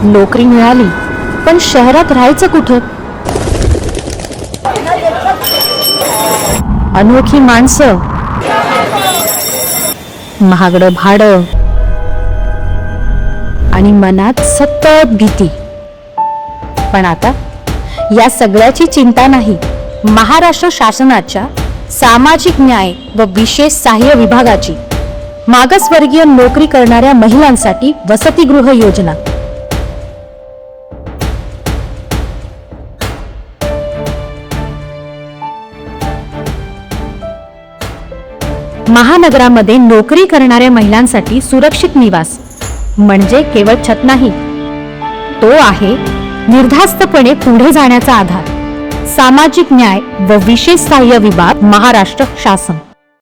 नोकरी मिळाली, पण शहरात राहायचं कुठं? अनोखी माणसं, महागडं भाडं आणि मनात सतत भीती. पण आता या सगळ्याची चिंता नाही. महाराष्ट्र शासनाच्या सामाजिक न्याय व विशेष सहाय्य विभागाची मागासवर्गीय नोकरी करणाऱ्या महिलांसाठी वसतिगृह योजना. महानगरामध्ये नोकरी करणाऱ्या महिलांसाठी सुरक्षित निवास म्हणजे केवळ छत नाही, तो आहे निर्धास्तपणे पुढे जाण्याचा आधार. सामाजिक न्याय व विशेष सहाय्य विभाग, महाराष्ट्र शासन.